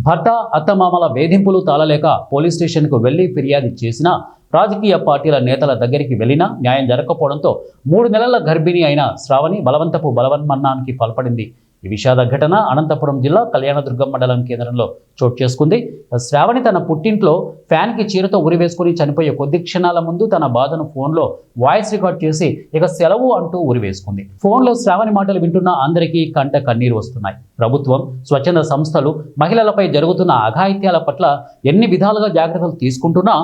భర్త అత్తమామల వేధింపులు తాళలేక పోలీస్ స్టేషన్కు వెళ్లి ఫిర్యాదు చేసినా రాజకీయ పార్టీల నేతల దగ్గరికి వెళ్లినా న్యాయం జరగకపోవడంతో 3 నెలల గర్భిణి అయిన శ్రావణి బలవంతపు బలవన్మరణానికి పాల్పడింది. ఈ విషాద ఘటన అనంతపురం జిల్లా కళ్యాణదుర్గం మండలం కేంద్రంలో చోటు చేసుకుంది. శ్రావణి తన పుట్టింట్లో ఫ్యాన్కి చీరతో ఉరివేసుకుని చనిపోయే కొద్ది క్షణాల ముందు తన బాధను ఫోన్లో వాయిస్ రికార్డ్ చేసి ఇక సెలవు అంటూ ఉరివేసుకుంది. ఫోన్లో శ్రావణి మాటలు వింటున్న అందరికీ కంట కన్నీరు వస్తున్నాయి. ప్రభుత్వం, స్వచ్ఛంద సంస్థలు మహిళలపై జరుగుతున్న అఘాయిత్యాల పట్ల ఎన్ని విధాలుగా జాగ్రత్తలు తీసుకుంటున్నా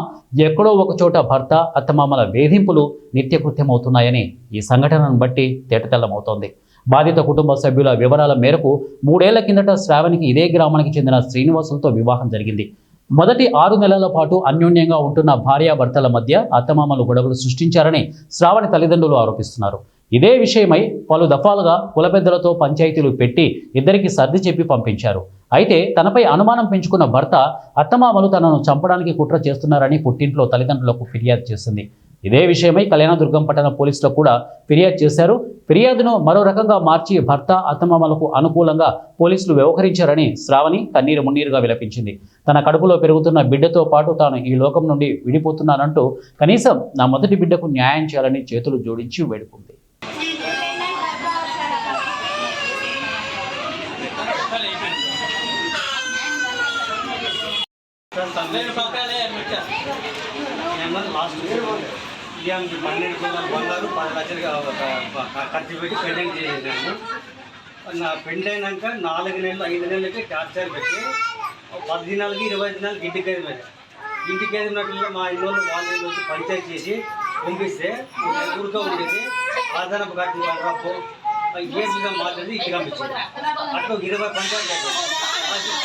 ఎక్కడో ఒకచోట భర్త అత్తమామల వేధింపులు నిత్యకృత్యమవుతున్నాయని ఈ సంఘటనను బట్టి తేటతెల్లమవుతోంది. బాధిత కుటుంబ సభ్యుల వివరాల మేరకు 3 ఏళ్ల కిందట శ్రావణికి ఇదే గ్రామానికి చెందిన శ్రీనివాసులతో వివాహం జరిగింది. మొదటి 6 నెలల పాటు అన్యోన్యంగా ఉంటున్న భార్యాభర్తల మధ్య అత్తమామలు గొడవలు సృష్టించారని శ్రావణి తల్లిదండ్రులు ఆరోపిస్తున్నారు. ఇదే విషయమై పలు దఫాలుగా కుల పెద్దలతో పంచాయతీలు పెట్టి ఇద్దరికి సర్ది చెప్పి పంపించారు. అయితే తనపై అనుమానం పెంచుకున్న భర్త అత్తమామలు తనను చంపడానికి కుట్ర చేస్తున్నారని పుట్టింట్లో తల్లిదండ్రులకు ఫిర్యాదు చేసింది. ఇదే విషయమై కళ్యాణదుర్గం పట్టణ పోలీసులు కూడా ఫిర్యాదు చేశారు. ఫిర్యాదును మరో రకంగా మార్చి భర్త అత్తమామలకు అనుకూలంగా పోలీసులు వ్యవహరించారని శ్రావణి కన్నీరు మున్నీరుగా విలపించింది. తన కడుపులో పెరుగుతున్న బిడ్డతో పాటు తాను ఈ లోకం నుండి విడిపోతున్నానంటూ కనీసం నా మొదటి బిడ్డకు న్యాయం చేయాలని చేతులు జోడించి వేడుకుంది. బియ్యానికి 12 కిలోల బంగారు 10 లక్షలు ఖర్చు పెట్టి పెండింగ్ చేసేసాము. నా పెండ్ అయినాక 4 నెలలు 5 నెలలకి టార్చర్ పెట్టి 10 దినాలకి 20 దినాలకి ఇంటికి ఉన్నట్లు మా ఇల్లు వాళ్ళు వచ్చి పంచాయతీ చేసి పంపిస్తే ఊరితో ఉండేది ఆధారపు కట్టిన రాపు కేసుగా మాట్లాడి ఇంటికి పంపించింది. అట్లా 20 పంచాయతీ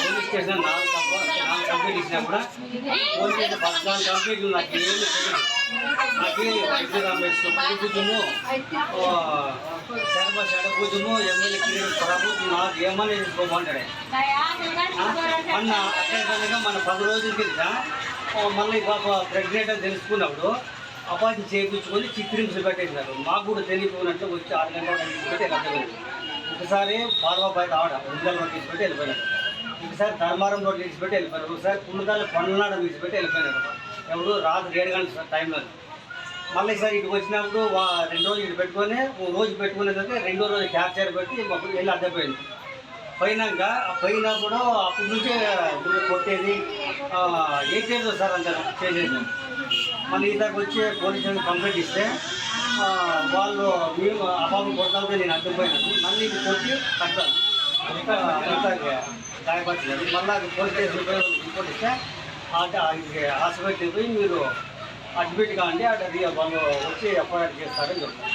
పోలీస్ స్టేషన్ 4 కంప్లీట్ ఇచ్చినప్పుడు పోలీస్ 14 కంప్లీట్లు నాకు ఏమి పూజము పూజము ఎమ్మెల్యే ప్రభుత్వం నాకు ఏమని తీసుకోమంటాడే మొన్న అట్లా మన 10 రోజుల కింద మళ్ళీ పాప ప్రెగ్నెంట్ అని తెలుసుకున్నప్పుడు అపాయింట్ చేయించుకొని చిత్రింపులు పెట్టేసినారు. మాకు కూడా తెలియకున్నట్టు వచ్చి 6 గంటల తీసుకుపెట్టి వెళ్ళలేదు. ఒకసారి పార్వాబాయి ఆవిడ ఉందల రోడ్ తీసుకుపెట్టి వెళ్ళిపోయినారు. ఒకసారి ధర్మారం రోడ్ తీసుకుపెట్టి వెళ్ళిపోయినారు. ఒకసారి పుల్లకాయలు పనులాడ తీసుకుపెట్టి వెళ్ళిపోయినారు. ఎవరు రాత్రి 7 గంటల టైంలో మళ్ళీ సార్ ఇటు వచ్చినప్పుడు 2 రోజులు ఇటు పెట్టుకొని రోజు పెట్టుకునేసరికి 2వ రోజు క్యాప్చర్ పెట్టి మాకు వెళ్ళి అడ్డపోయింది. పోయినప్పుడు అప్పటి నుంచే కొట్టేది ఏం చేయదు సార్ అంత చేసేది. మళ్ళీ ఇతరకు వచ్చి పోలీస్ స్టేషన్ కంప్లైంట్ ఇస్తే వాళ్ళు మేము అబాబు కొడతాంటే నేను అడ్డుపోయినాను. మళ్ళీ ఇది కొట్టి కట్టాను గాయపడుతుంది. మళ్ళీ పోలీస్ స్టేషన్ రిపోర్ట్ ఇస్తే హాస్పిటల్కి పోయి మీరు అడ్మిట్ కాండి అక్కడ వాళ్ళు వచ్చి ఎఫ్ఐఆర్ చేస్తారని చెప్తారు.